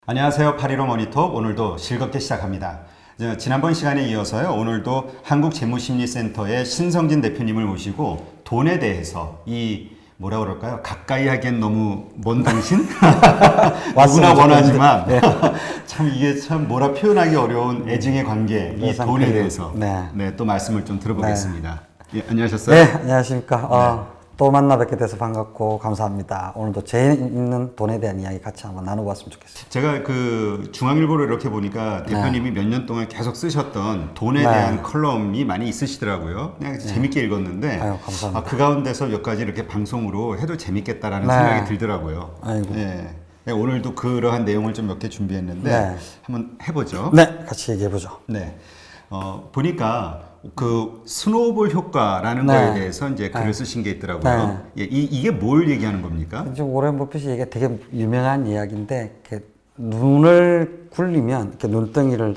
안녕하세요. 815 모니터 오늘도 즐겁게 시작합니다. 지난번 시간에 이어서요. 오늘도 한국재무심리센터의 신성진 대표님을 모시고 돈에 대해서 이 뭐라 그럴까요? 가까이 하기엔 너무 먼 당신? 누구나 원하지만 네. 참 이게 참 뭐라 표현하기 어려운 애증의 관계 이 돈에 대해서 또 말씀을 좀 들어보겠습니다. 예, 안녕하셨어요? 네, 안녕하십니까. 또 만나 뵙게 돼서 반갑고 감사합니다. 오늘도 재미있는 돈에 대한 이야기 같이 한번 나눠봤으면 좋겠습니다. 제가 그 중앙일보를 이렇게 보니까 대표님이 몇 년 동안 계속 쓰셨던 돈에 대한 컬럼이 많이 있으시더라고요. 그냥 재밌게 읽었는데 아유, 감사합니다. 그 가운데서 몇 가지 이렇게 방송으로 해도 재밌겠다라는 생각이 들더라고요. 아이고. 예. 오늘도 그러한 내용을 좀 몇 개 준비했는데 한번 해보죠. 네, 같이 얘기해보죠. 네. 보니까 그 스노우볼 효과라는 거에 대해서 이제 글을 쓰신 게 있더라고요. 예, 이게 뭘 얘기하는 겁니까? 이제 오렌 버핏이 이게 되게 유명한 이야기인데, 이렇게 눈을 굴리면, 이렇게 눈덩이를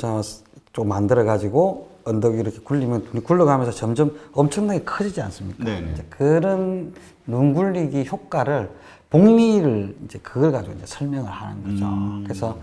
좀 만들어가지고, 언덕 위로 이렇게 굴리면 눈이 굴러가면서 점점 엄청나게 커지지 않습니까? 이제 그런 눈 굴리기 효과를, 복리를 이제 그걸 가지고 이제 설명을 하는 거죠. 그래서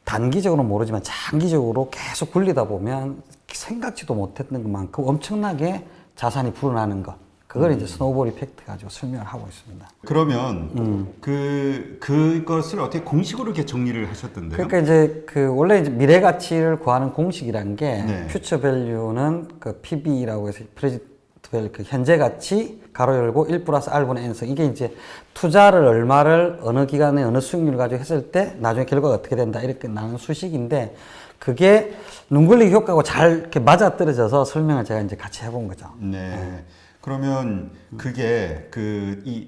단기적으로는 모르지만 장기적으로 계속 굴리다 보면 생각지도 못했던 것만큼 엄청나게 자산이 불어나는 것. 그걸 이제 스노우볼 이펙트 가지고 설명을 하고 있습니다. 그러면 그것을 어떻게 공식으로 이렇게 정리를 하셨던데요? 그러니까 이제 원래 이제 미래 가치를 구하는 공식이란 게 퓨처 밸류는 그 PB라고 해서 프레젠트 밸류 그 현재 가치 가로 열고 1 플러스 R분의 N승. 이게 이제 투자를 얼마를 어느 기간에 어느 수익률을 가지고 했을 때 나중에 결과가 어떻게 된다 이렇게 나오는 수식인데, 그게 눈굴리기 효과하고 잘 이렇게 맞아떨어져서 설명을 제가 이제 같이 해본 거죠. 네. 그러면 그게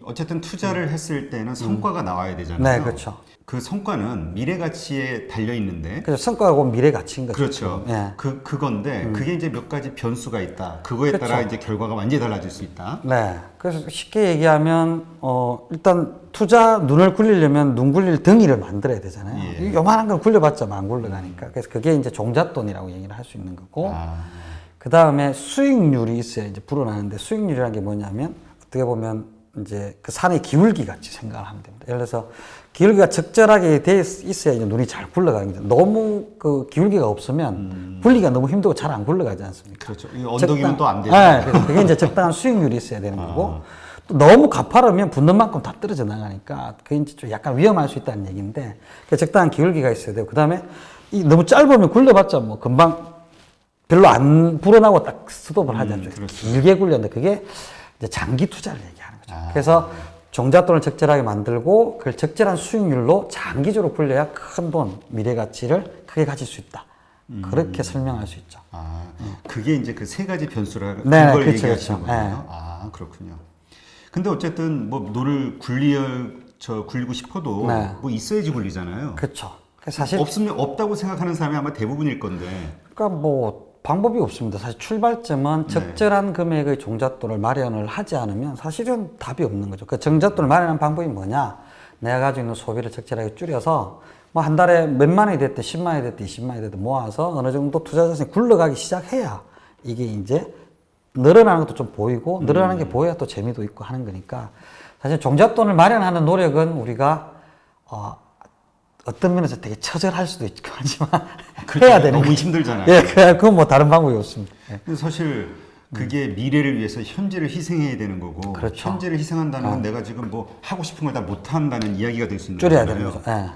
어쨌든 투자를 했을 때는 성과가 나와야 되잖아요. 네, 그렇죠. 그 성과는 미래 가치에 달려 있는데. 그래서 성과하고 미래 가치인 거죠. 그렇죠. 네. 그건데 그게 이제 몇 가지 변수가 있다. 그거에 따라 이제 결과가 완전히 달라질 수 있다. 네. 그래서 쉽게 얘기하면 일단 투자 눈을 굴리려면 눈 굴릴 덩이를 만들어야 되잖아요. 요만한 걸 굴려봤자 안 굴러가니까. 그래서 그게 이제 종잣돈이라고 얘기를 할 수 있는 거고. 그 다음에 수익률이 있어야 이제 불어나는데, 수익률이라는 게 뭐냐면 어떻게 보면 이제 그 산의 기울기 같이 생각을 하면 됩니다. 예를 들어서 기울기가 적절하게 돼 있어야 이제 눈이 잘 굴러가는 거죠. 너무 그 기울기가 없으면 굴리기가 너무 힘들고 잘 안 굴러가지 않습니까? 그렇죠. 이 언덕이면 또 안 되죠. 네, 그래서 그게 이제 적당한 수익률이 있어야 되는 거고, 또 너무 가파르면 붙는 만큼 다 떨어져 나가니까 그게 이제 좀 약간 위험할 수 있다는 얘기인데, 적당한 기울기가 있어야 되고, 그 다음에 너무 짧으면 굴려봤자 뭐 금방 별로 안 불어나고 딱 스톱을 하지 않죠. 그렇죠. 길게 굴렸는데 그게 이제 장기 투자를 얘기하는 거죠. 그래서 종잣돈을 적절하게 만들고 그걸 적절한 수익률로 장기적으로 굴려야 큰 돈, 미래 가치를 크게 가질 수 있다. 그렇게 설명할 수 있죠. 그게 이제 그 세 가지 변수라는 네, 걸 그렇죠, 얘기하시는 그렇죠. 거예요. 그렇군요. 근데 어쨌든 뭐 노를 굴리고 싶어도 뭐 있어야지 굴리잖아요. 그렇죠. 사실 없으면 없다고 생각하는 사람이 아마 대부분일 건데. 그러니까 뭐 방법이 없습니다. 사실 출발점은 적절한 금액의 종잣돈을 마련을 하지 않으면 사실은 답이 없는 거죠. 그 종잣돈을 마련하는 방법이 뭐냐? 내가 가지고 있는 소비를 적절하게 줄여서 뭐 한 달에 몇만 원이 됐든 10만 원이 됐든 20만 원이 됐든 모아서 어느 정도 투자 자산이 굴러가기 시작해야 이게 이제 늘어나는 것도 좀 보이고, 늘어나는 게 보여야 또 재미도 있고 하는 거니까, 사실 종잣돈을 마련하는 노력은 우리가 어떤 면에서 되게 처절할 수도 있고 하지만 해야 되는 너무 거죠. 힘들잖아요. 예, 그건 뭐 다른 방법이 없습니다. 예. 근데 사실 그게 미래를 위해서 현재를 희생해야 되는 거고, 그렇죠. 현재를 희생한다는 건 내가 지금 뭐 하고 싶은 걸 다 못한다는 이야기가 될 수 있는 줄여야 거잖아요. 되는 거죠. 예.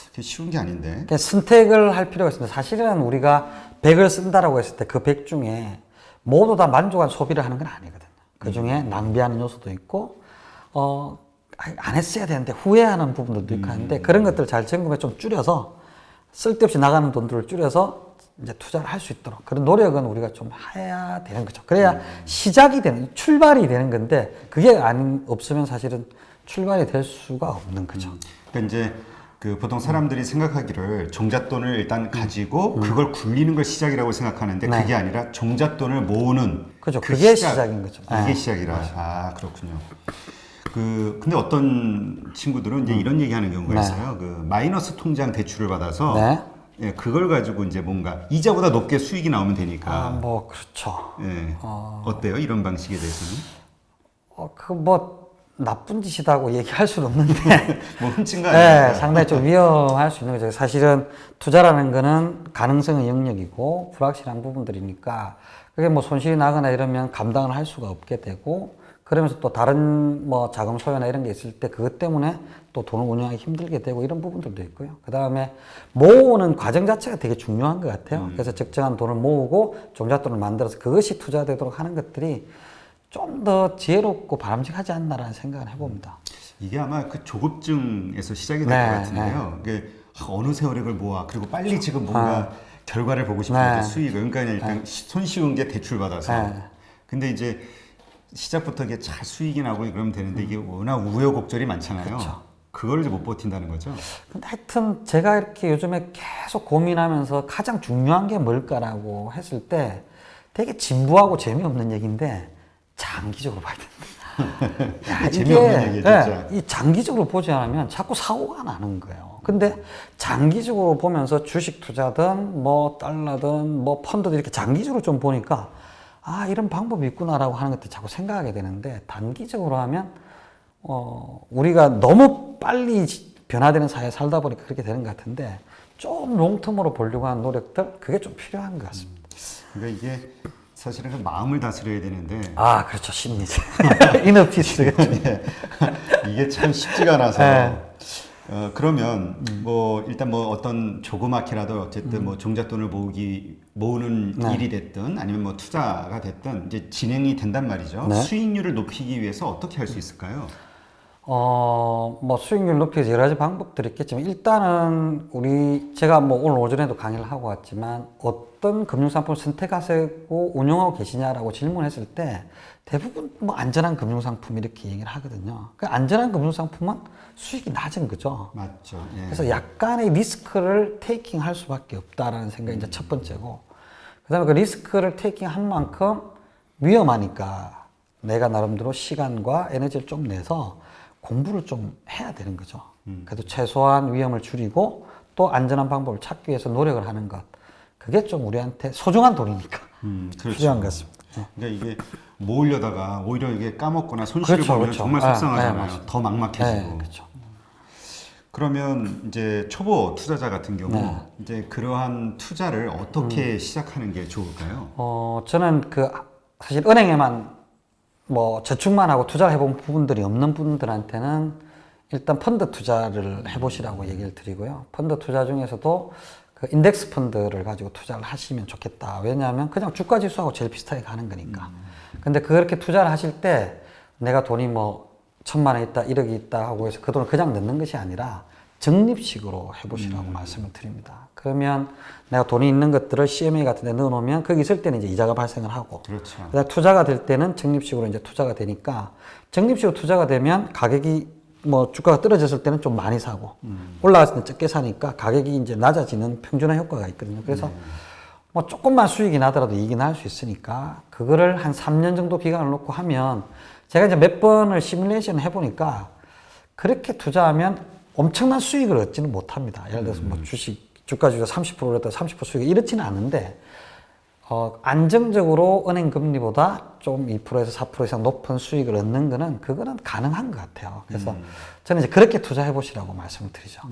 그게 쉬운 게 아닌데. 그러니까 선택을 할 필요가 있습니다. 사실은 우리가 100을 쓴다라고 했을 때 그 100 중에 모두 다 만족한 소비를 하는 건 아니거든요. 그 중에 낭비하는 요소도 있고, 안 했어야 되는데 후회하는 부분들도 있고 하는데, 그런 것들을 잘 점검해 좀 줄여서 쓸데없이 나가는 돈들을 줄여서 이제 투자를 할 수 있도록 그런 노력은 우리가 좀 해야 되는 거죠. 그래야 시작이 되는, 출발이 되는 건데, 그게 없으면 사실은 출발이 될 수가 없는 거죠. 그러니까 이제 보통 사람들이 생각하기를 종잣돈을 일단 가지고 그걸 굴리는 걸 시작이라고 생각하는데, 그게 아니라 종잣돈을 모으는 그죠. 그게 시작인 거죠. 이게 시작이라. 그렇군요. 근데 어떤 친구들은 이제 이런 얘기 하는 경우가 있어요. 마이너스 통장 대출을 받아서 예, 그걸 가지고 이제 뭔가 이자보다 높게 수익이 나오면 되니까. 그렇죠. 예. 어때요? 이런 방식에 대해서는? 나쁜 짓이라고 얘기할 수는 없는데 뭐 훔친 거 네, 아니에요? 상당히 좀 위험할 수 있는 거죠. 사실은 투자라는 거는 가능성의 영역이고 불확실한 부분들이니까 그게 뭐 손실이 나거나 이러면 감당을 할 수가 없게 되고 그러면서 또 다른 뭐 자금 소요나 이런 게 있을 때 그것 때문에 또 돈을 운영하기 힘들게 되고 이런 부분들도 있고요. 그 다음에 모으는 과정 자체가 되게 중요한 것 같아요. 그래서 적정한 돈을 모으고 종잣돈을 만들어서 그것이 투자되도록 하는 것들이 좀 더 지혜롭고 바람직하지 않나라는 생각을 해봅니다. 이게 아마 그 조급증에서 시작이 될 것 네, 같은데요. 이게 어느 세월에 그걸 모아 그리고 빨리 지금 뭔가 결과를 보고 싶을 때 네. 수익을 그러니까 일단 손쉬운 게 대출 받아서 네. 근데 이제 시작부터 이게 잘 수익이 나고 그러면 되는데 이게 워낙 우여곡절이 많잖아요. 그걸 이제 못 버틴다는 거죠. 근데 하여튼 제가 이렇게 요즘에 계속 고민하면서 가장 중요한 게 뭘까라고 했을 때 되게 진부하고 재미없는 얘기인데 장기적으로 봐야 된다. 야, 재미없는 얘기예요, 진짜. 이 장기적으로 보지 않으면 자꾸 사고가 나는 거예요. 근데 장기적으로 보면서 주식 투자든 뭐 달러든 뭐 펀드든 이렇게 장기적으로 좀 보니까 아, 이런 방법이 있구나라고 하는 것들 자꾸 생각하게 되는데 단기적으로 하면 우리가 너무 빨리 변화되는 사회에 살다 보니까 그렇게 되는 것 같은데 좀 롱텀으로 보려고 하는 노력들 그게 좀 필요한 것 같습니다. 그러니까 이게 사실은 그 마음을 다스려야 되는데 아, 그렇죠. 심리적. 이너피스. 예. 이게 참 쉽지가 않아서 네. 그러면 뭐 일단 뭐 어떤 조그맣게라도 어쨌든 뭐 종잣돈을 모으는 네. 일이 됐든 아니면 뭐 투자가 됐든 이제 진행이 된단 말이죠. 네. 수익률을 높이기 위해서 어떻게 할 수 있을까요? 뭐 수익률 높이기 위해서 여러 가지 방법들이 있겠지만 일단은 제가 뭐 오늘 오전에도 강의를 하고 왔지만 어떤 금융상품을 선택하시고 운용하고 계시냐라고 질문했을 때 대부분 뭐 안전한 금융상품 이렇게 얘기를 하거든요. 그 안전한 금융상품은 수익이 낮은 거죠. 맞죠. 예. 그래서 약간의 리스크를 테이킹 할 수밖에 없다라는 생각이 이제 첫 번째고, 그 다음에 그 리스크를 테이킹 한 만큼 위험하니까 내가 나름대로 시간과 에너지를 좀 내서 공부를 좀 해야 되는 거죠. 그래도 최소한 위험을 줄이고 또 안전한 방법을 찾기 위해서 노력을 하는 것. 그게 좀 우리한테 소중한 돈이니까 그렇죠. 필요한 것 같습니다. 그러니까 이게 모으려다가 오히려 이게 까먹거나 손실을 그렇죠, 보면 그렇죠. 정말 속상하잖아요. 맞습니다. 더 막막해지고. 네, 그렇죠. 그러면 이제 초보 투자자 같은 경우 네. 이제 그러한 투자를 어떻게 시작하는 게 좋을까요? 저는 사실 은행에만 뭐 저축만 하고 투자를 해본 부분들이 없는 분들한테는 일단 펀드 투자를 해보시라고 얘기를 드리고요. 펀드 투자 중에서도 그 인덱스 펀드를 가지고 투자를 하시면 좋겠다. 왜냐하면 그냥 주가 지수하고 제일 비슷하게 가는 거니까. 근데 그렇게 투자를 하실 때 내가 돈이 뭐 1,000만 원 있다, 1억이 있다 하고 해서 그 돈을 그냥 넣는 것이 아니라 적립식으로 해보시라고 말씀을 드립니다. 그러면 내가 돈이 있는 것들을 CMA 같은 데 넣어놓으면 거기 있을 때는 이제 이자가 발생을 하고, 그렇죠. 그다음 투자가 될 때는 적립식으로 이제 투자가 되니까, 적립식으로 투자가 되면 가격이 뭐 주가가 떨어졌을 때는 좀 많이 사고 올라갔을 때는 적게 사니까 가격이 이제 낮아지는 평준화 효과가 있거든요. 그래서 뭐 조금만 수익이 나더라도 이익이 날 수 있으니까 그거를 한 3년 정도 기간을 놓고 하면, 제가 이제 몇 번을 시뮬레이션을 해보니까 그렇게 투자하면 엄청난 수익을 얻지는 못합니다. 예를 들어서 뭐 주가 주가 30%였다 30% 수익 이렇지는 않은데, 안정적으로 은행 금리보다 좀 2%에서 4% 이상 높은 수익을 얻는 거는 그거는 가능한 것 같아요. 그래서 저는 이제 그렇게 투자해 보시라고 말씀을 드리죠.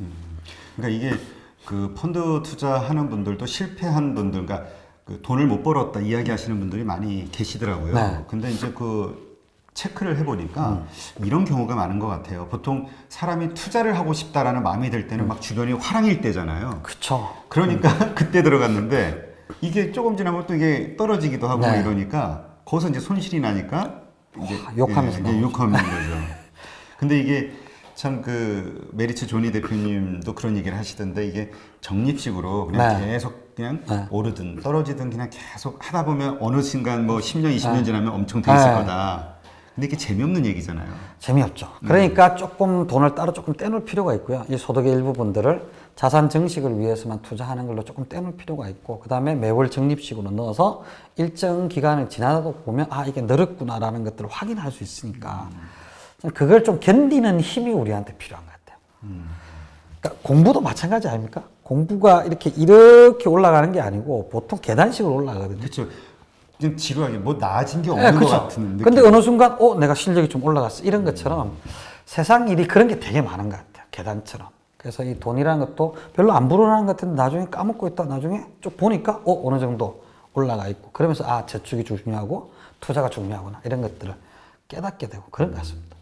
그러니까 이게 그 펀드 투자하는 분들도 실패한 분들, 그러니까 그 돈을 못 벌었다 이야기하시는 분들이 많이 계시더라고요. 네. 근데 이제 그 체크를 해보니까 이런 경우가 많은 것 같아요. 보통 사람이 투자를 하고 싶다라는 마음이 들 때는 막 주변이 화랑일 때잖아요. 그렇죠. 그러니까 그때 들어갔는데 이게 조금 지나면 또 이게 떨어지기도 하고 네. 이러니까 거기서 이제 손실이 나니까 이제 욕하면서 이제 욕하는 거죠. 근데 이게 참 그 메리츠 조니 대표님도 그런 얘기를 하시던데 이게 적립식으로 그냥 네. 계속 그냥 네. 오르든 떨어지든 그냥 계속 하다 보면 어느 순간 뭐 10년, 20년 지나면 엄청 돼 있을 네. 거다. 근데 이게 재미없는 얘기잖아요. 재미없죠. 그러니까 조금 돈을 따로 조금 떼놓을 필요가 있고요. 이 소득의 일부분들을 자산 증식을 위해서만 투자하는 걸로 조금 떼놓을 필요가 있고, 그 다음에 매월 적립식으로 넣어서 일정 기간을 지나도 보면 아, 이게 늘었구나라는 것들을 확인할 수 있으니까 그걸 좀 견디는 힘이 우리한테 필요한 것 같아요. 그러니까 공부도 마찬가지 아닙니까? 공부가 이렇게 올라가는 게 아니고 보통 계단식으로 올라가거든요. 그렇죠. 그냥 지루하게 뭐 나아진 게 예, 없는 것 그렇죠. 같은 느낌. 근데 어느 순간 내가 실력이 좀 올라갔어 이런 것처럼 세상 일이 그런 게 되게 많은 것 같아요. 계단처럼. 그래서 이 돈이라는 것도 별로 안 불어나는 것 같은데 나중에 까먹고 있다 나중에 쭉 보니까 어느 정도 올라가 있고 그러면서 저축이 중요하고 투자가 중요하구나 이런 것들을 깨닫게 되고 그런 것 같습니다.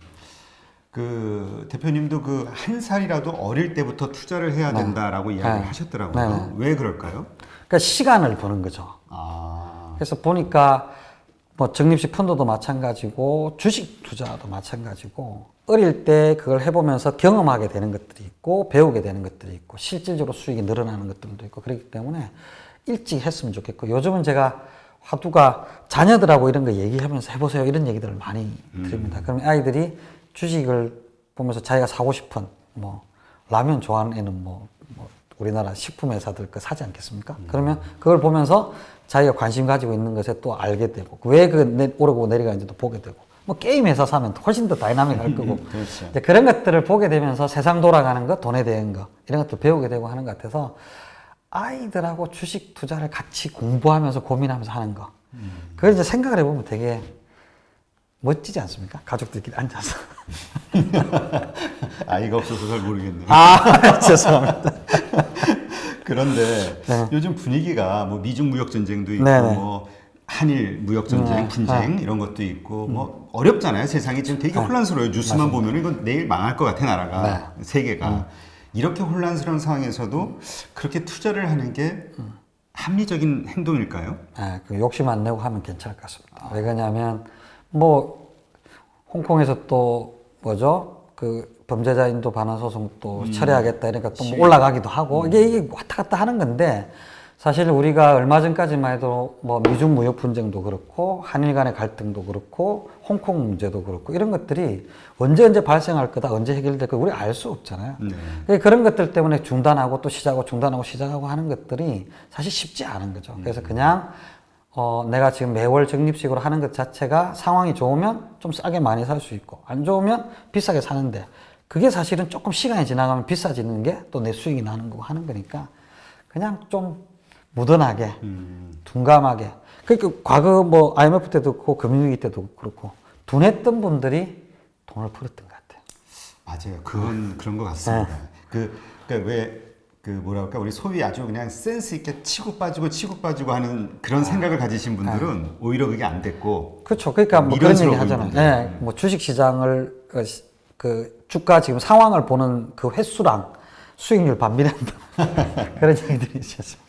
그 대표님도 그 한 살이라도 어릴 때부터 투자를 해야 된다라고 이야기를 네. 하셨더라고요. 네. 왜 그럴까요? 그러니까 시간을 버는 거죠. 그래서 보니까 뭐 적립식 펀드도 마찬가지고 주식 투자도 마찬가지고 어릴 때 그걸 해보면서 경험하게 되는 것들이 있고 배우게 되는 것들이 있고 실질적으로 수익이 늘어나는 것들도 있고 그렇기 때문에 일찍 했으면 좋겠고 요즘은 제가 화두가 자녀들하고 이런 거 얘기하면서 해보세요 이런 얘기들을 많이 드립니다. 그러면 아이들이 주식을 보면서 자기가 사고 싶은 뭐 라면 좋아하는 애는 뭐 우리나라 식품 회사들 거 사지 않겠습니까? 그러면 그걸 보면서 자기가 관심 가지고 있는 것에 또 알게 되고 왜 오르고 내려가는지도 보게 되고 뭐 게임 회사 사면 훨씬 더 다이나믹할 거고 그렇죠. 이제 그런 것들을 보게 되면서 세상 돌아가는 것, 돈에 대한 거 이런 것도 배우게 되고 하는 것 같아서 아이들하고 주식 투자를 같이 공부하면서 고민하면서 하는 거 그걸 이제 생각을 해보면 되게 멋지지 않습니까? 가족들끼리 앉아서 아이가 없어서 잘 모르겠네요. 죄송합니다. 그런데 네. 요즘 분위기가 뭐 미중 무역 전쟁도 있고 네네. 뭐 한일 무역 전쟁, 분쟁 이런 것도 있고 뭐 어렵잖아요. 세상이 지금 되게 혼란스러워요. 뉴스만 보면 이건 내일 망할 것 같아 나라가 세계가 이렇게 혼란스러운 상황에서도 그렇게 투자를 하는 게 합리적인 행동일까요? 그 욕심 안 내고 하면 괜찮을 것 같습니다. 왜 그러냐면 뭐 홍콩에서 또 뭐죠? 그 범죄자 인도 반환 소송 또 처리하겠다 이러니까 또 뭐 올라가기도 하고 이게 왔다 갔다 하는 건데 사실 우리가 얼마 전까지만 해도 뭐 미중 무역 분쟁도 그렇고 한일 간의 갈등도 그렇고 홍콩 문제도 그렇고 이런 것들이 언제 발생할 거다 언제 해결될 거다 우리 알 수 없잖아요. 그런 것들 때문에 중단하고 또 시작하고 중단하고 시작하고 하는 것들이 사실 쉽지 않은 거죠. 그래서 그냥 내가 지금 매월 적립식으로 하는 것 자체가 상황이 좋으면 좀 싸게 많이 살 수 있고 안 좋으면 비싸게 사는데 그게 사실은 조금 시간이 지나가면 비싸지는 게 또 내 수익이 나는 거고 하는 거니까 그냥 좀 무던하게 둔감하게 그러니까 과거 뭐 IMF 때도 그렇고 금융위기 때도 그렇고 둔했던 분들이 돈을 벌었던 것 같아요. 맞아요. 그건 그런 것 같습니다. 그러니까 그 뭐라 그럴까 우리 소위 아주 그냥 센스 있게 치고 빠지고 하는 그런 생각을 가지신 분들은 오히려 그게 안 됐고 그렇죠. 그러니까 뭐 그런 얘기 미련스러운 하잖아요. 분들. 예, 뭐 주식 시장을 그 주가 지금 상황을 보는 그 횟수랑 수익률 반비례한다 그런 얘기들이 있었어요.